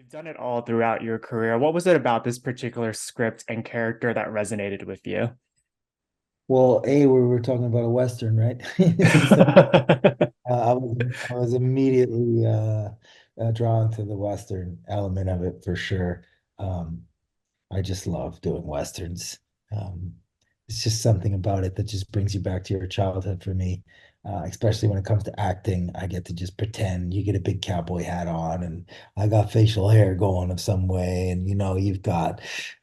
You've done it all throughout your career. What was it about this particular script and character that resonated with you? Well, we were talking about a Western, right? So I was immediately drawn to the Western element of it for sure. Um, I just love doing Westerns. Um, it's just something about it that just brings you back to your childhood for me. Especially when it comes to acting, I get to just pretend you get a big cowboy hat on and I got facial hair going of some way. And, you've got,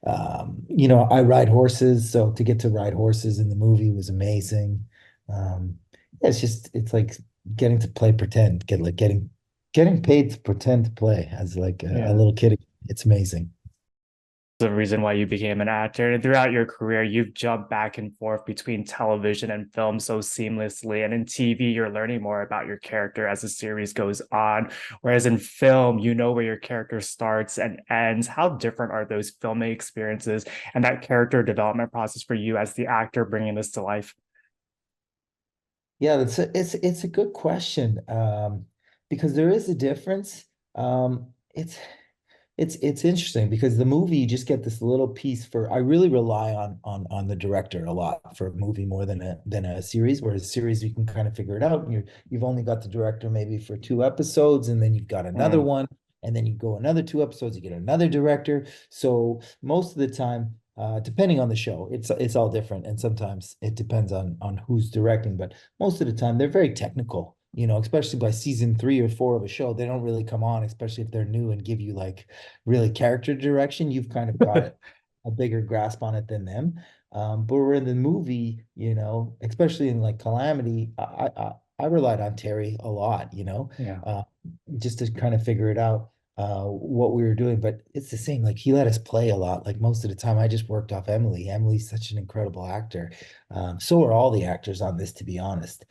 I ride horses. So to get to ride horses in the movie was amazing. Yeah, it's like getting to play pretend, getting paid to pretend to play as like a Yeah. little kid. It's amazing. The reason why you became an actor. And throughout your career, you've jumped back and forth between television and film so seamlessly. And in TV, you're learning more about your character as the series goes on. Whereas in film, you know where your character starts and ends. How different are those filming experiences and that character development process for you as the actor bringing this to life? Yeah, it's a good question. Because there is a difference. It's interesting because the movie you just get this little piece for I really rely on the director a lot for a movie more than a series, whereas a series you can kind of figure it out and you've only got the director maybe for 2 episodes and then you've got another Mm. one and then you go another 2 episodes, you get another director. So most of the time, depending on the show, it's all different. And sometimes it depends on who's directing, but most of the time they're very technical. Especially by season 3 or 4 of a show, they don't really come on, especially if they're new and give you like really character direction. You've kind of got a bigger grasp on it than them. But we're in the movie, especially in like Calamity, I relied on Terry a lot, Yeah. uh, just to kind of figure it out, what we were doing. But it's the same, like he let us play a lot. Like most of the time, I just worked off Emily. Emily's such an incredible actor. So are all the actors on this, to be honest.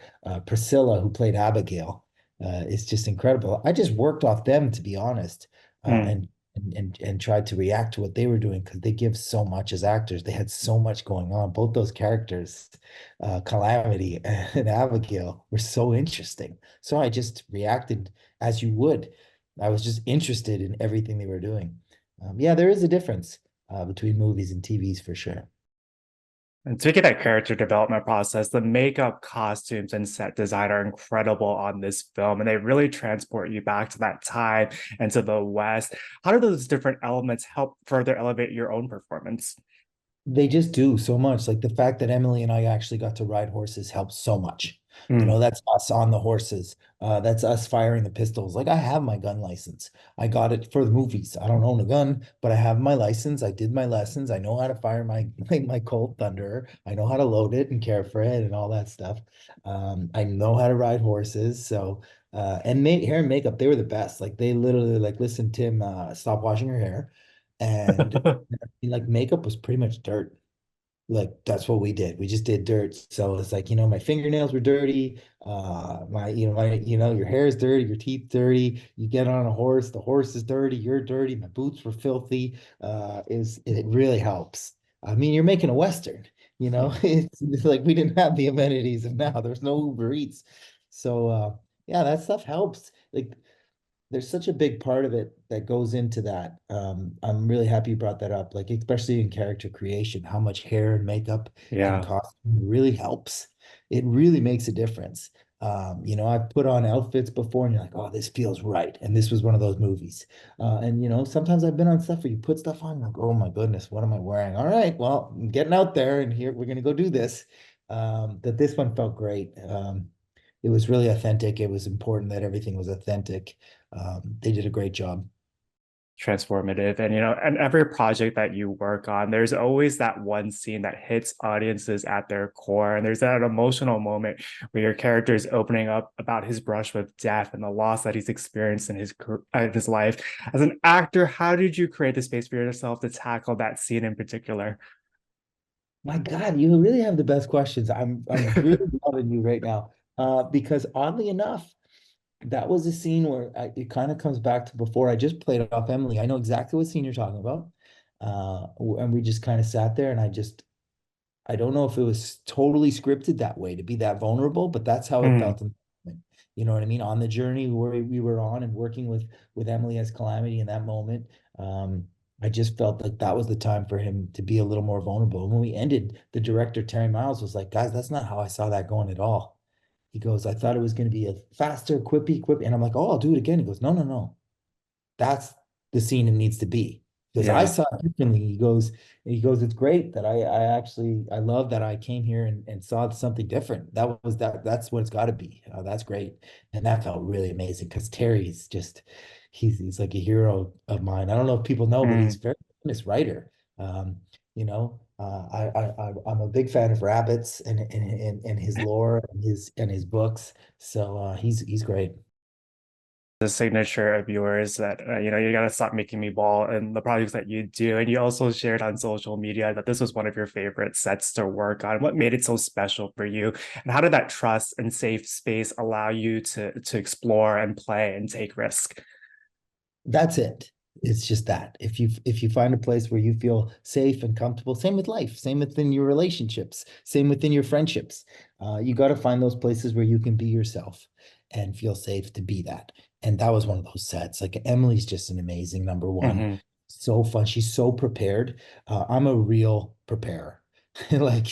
Priscilla, who played Abigail, is just incredible. I just worked off them, to be honest, uh, Mm. and and tried to react to what they were doing because they give so much as actors. They had so much going on. Both those characters, Calamity and Abigail, were so interesting. So I just reacted as you would. I was just interested in everything they were doing. Yeah, there is a difference between movies and TVs for sure. And speaking of that character development process, the makeup, costumes, and set design are incredible on this film, and they really transport you back to that time and to the West. How do those different elements help further elevate your own performance? They just do so much. Like the fact that Emily and I actually got to ride horses helps so much. Mm. That's us on the horses. That's us firing the pistols. Like I have my gun license. I got it for the movies. I don't own a gun, but I have my license. I did my lessons. I know how to fire my Colt Thunder. I know how to load it and care for it and all that stuff. I know how to ride horses. So and hair and makeup, they were the best. Like they literally like, listen, Tim, stop washing your hair. And like makeup was pretty much dirt. Like that's what we did. We just did dirt. So it's like, my fingernails were dirty. Your hair is dirty, your teeth dirty. You get on a horse, the horse is dirty, you're dirty. My boots were filthy. It really helps. I mean, you're making a Western, Yeah. it's like we didn't have the amenities of now. There's no Uber Eats. So yeah, that stuff helps. Like there's such a big part of it that goes into that. I'm really happy you brought that up, like especially in character creation, how much hair and makeup and Yeah. costume really helps. It really makes a difference. I've put on outfits before and you're like, oh, this feels right. And this was one of those movies. And sometimes I've been on stuff where you put stuff on, like, oh my goodness, what am I wearing? All right, well, I'm getting out there and here we're gonna go do this. That this one felt great. It was really authentic. It was important that everything was authentic. They did a great job. Transformative. And, and every project that you work on, there's always that one scene that hits audiences at their core. And there's that emotional moment where your character is opening up about his brush with death and the loss that he's experienced in his life. As an actor, how did you create the space for yourself to tackle that scene in particular? My God, you really have the best questions. I'm really loving you right now. Because oddly enough, that was a scene where it kind of comes back to before I just played off Emily. I know exactly what scene you're talking about. And we just kind of sat there and I don't know if it was totally scripted that way to be that vulnerable, but that's how it Mm. felt in the moment. you know what I mean, on the journey where we were on and working with Emily as Calamity in that moment. Um, I just felt like that was the time for him to be a little more vulnerable. And when we ended, the director Terry Miles was like, "Guys, that's not how I saw that going at all." He goes, "I thought it was going to be a faster, quippy," and I'm like, "Oh, I'll do it again." He goes, "No, no, no, that's the scene it needs to be." Because I Yeah. saw it differently. He goes, "It's great that I love that I came here and saw something different. That's what it's got to be. That's great." And that felt really amazing because Terry's just, he's like a hero of mine. I don't know if people know, but he's a Mm. very famous writer. I'm a big fan of rabbits and his lore and his books. So he's great. The signature of yours that you gotta stop making me ball and the projects that you do. And you also shared on social media that this was one of your favorite sets to work on. What made it so special for you, and how did that trust and safe space allow you to explore and play and take risk? That's it. It's just that. If you find a place where you feel safe and comfortable, same with life, same within your relationships, same within your friendships. You got to find those places where you can be yourself and feel safe to be that. And that was one of those sets. Like Emily's just an amazing number one. Hmm. So fun. She's so prepared. I'm a real preparer. Like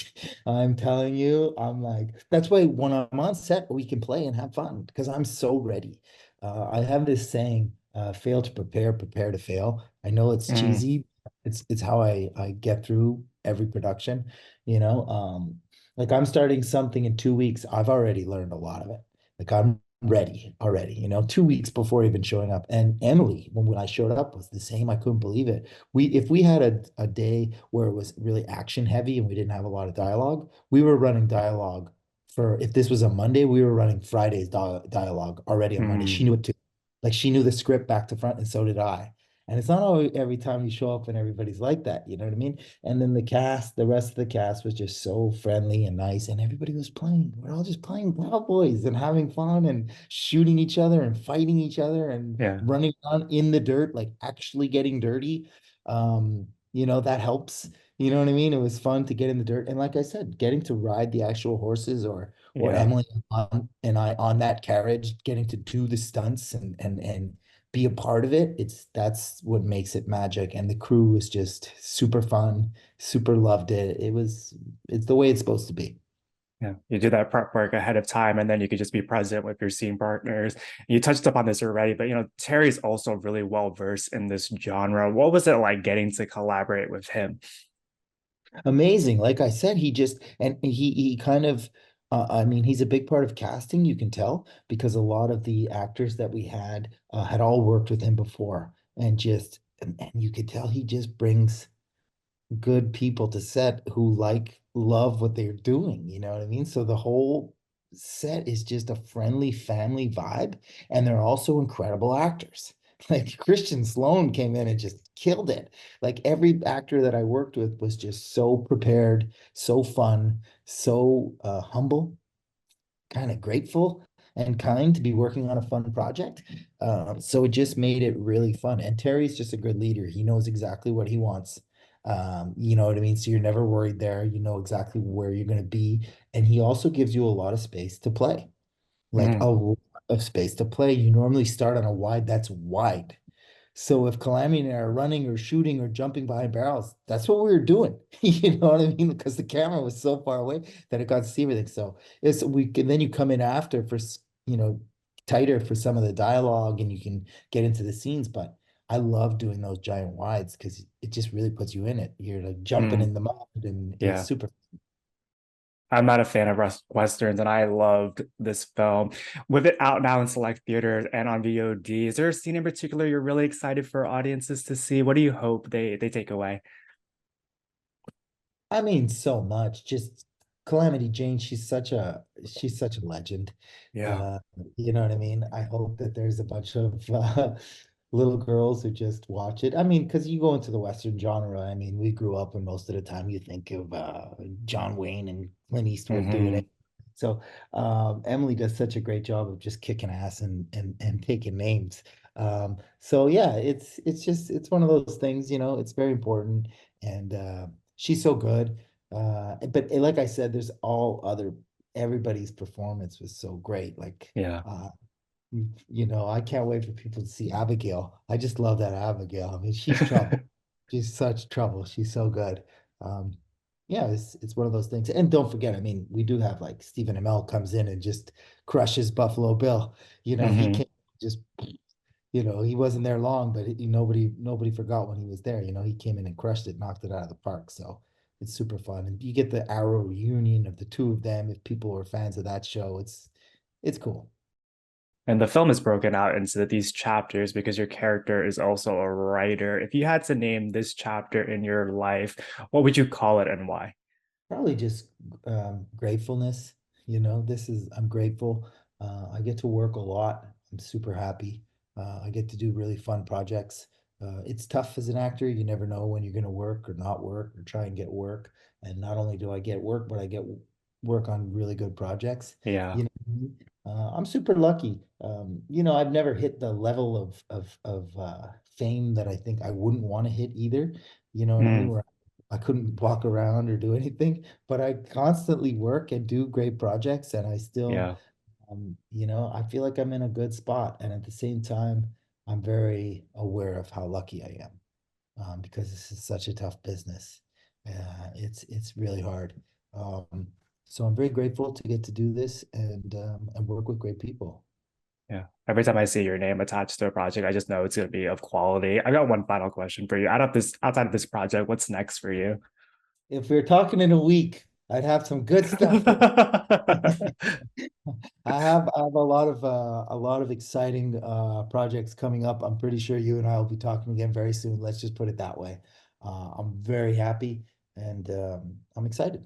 I'm telling you, I'm like, that's why when I'm on set, we can play and have fun because I'm so ready. I have this saying, fail to prepare, prepare to fail. I know it's Hmm. cheesy. It's how I get through every production, you know. Like I'm starting something in 2 weeks. I've already learned a lot of it. Like I'm ready already, 2 weeks before even showing up. And Emily, when I showed up, was the same. I couldn't believe it. If we had a day where it was really action heavy and we didn't have a lot of dialogue, we were running dialogue for, if this was a Monday, we were running Friday's dialogue already on Monday. She Hmm. knew it too. Like she knew the script back to front, and so did I. And it's not always every time you show up and everybody's like that, you know what I mean? And then the rest of the cast was just so friendly and nice, and everybody was playing. We're all just playing cowboys and having fun and shooting each other and fighting each other and Yeah. running on in the dirt, like actually getting dirty. That helps. You know what I mean? It was fun to get in the dirt. And like I said, getting to ride the actual horses or Yeah. Emily and I on that carriage, getting to do the stunts and be a part of it. That's what makes it magic. And the crew was just super fun, super loved it. It's the way it's supposed to be. Yeah, you do that prep work ahead of time, and then you could just be present with your scene partners. You touched upon this already, but Terry's also really well versed in this genre. What was it like getting to collaborate with him? Amazing. Like I said, he kind of I mean, he's a big part of casting, you can tell, because a lot of the actors that we had all worked with him before. And you could tell he just brings good people to set who love what they're doing, you know what I mean? So the whole set is just a friendly family vibe, and they're also incredible actors. Like Christian Sloan came in and just killed it. Like every actor that I worked with was just so prepared, so fun, so humble, kind of grateful and kind to be working on a fun project. So it just made it really fun. And Terry's just a good leader. He knows exactly what he wants. You know what I mean? So you're never worried there. You know exactly where you're going to be. And he also gives you a lot of space to play, like a Mm. lot of space to play. You normally start on a wide that's wide. So if Calamity and I are running or shooting or jumping behind barrels, that's what we were doing. You know what I mean? Because the camera was so far away that it got to see everything. So then you come in after for tighter for some of the dialogue and you can get into the scenes. But I love doing those giant wides because it just really puts you in it. You're like jumping Mm. in the mud and it's Yeah. super. I'm not a fan of Westerns, and I loved this film. With it out now in select theaters and on VOD, is there a scene in particular you're really excited for audiences to see? What do you hope they take away? I mean, so much. Just Calamity Jane, she's such a legend. Yeah. Uh, you know what I mean? I hope that there's a bunch of little girls who just watch it. I mean, because you go into the Western genre, I mean, we grew up and most of the time you think of John Wayne and Clint Eastwood doing Hmm. it. So Emily does such a great job of just kicking ass and taking names. So yeah, it's one of those things, it's very important. And she's so good. But like I said, there's all other everybody's performance was so great. Like, Yeah. uh, I can't wait for people to see Abigail. I just love that Abigail. I mean, she's trouble. She's such trouble. She's so good. Um, yeah, it's one of those things. And don't forget, I mean, we do have like Stephen Amell comes in and just crushes Buffalo Bill. He Hmm. can't just he wasn't there long, but nobody forgot when he was there. He came in and crushed it, knocked it out of the park. So it's super fun. And you get the Arrow reunion of the two of them. If people were fans of that show, it's cool. And the film is broken out into these chapters because your character is also a writer. If you had to name this chapter in your life, what would you call it and why? Probably just gratefulness. I'm grateful. I get to work a lot. I'm super happy. I get to do really fun projects. It's tough as an actor. You never know when you're going to work or not work or try and get work. And not only do I get work, but I get work on really good projects. Yeah. You know, what I mean? I'm super lucky. I've never hit the level of fame that I think I wouldn't want to hit either. You know what I mean? Mm, Where I couldn't walk around or do anything, but I constantly work and do great projects, and I still, yeah. I feel like I'm in a good spot. And at the same time, I'm very aware of how lucky I am, because this is such a tough business. It's really hard. Um, so I'm very grateful to get to do this and work with great people. Yeah. Every time I see your name attached to a project, I just know it's going to be of quality. I got one final question for you. Outside of this project, what's next for you? If we are talking in a week, I'd have some good stuff. I have a lot of exciting projects coming up. I'm pretty sure you and I will be talking again very soon. Let's just put it that way. I'm very happy and I'm excited.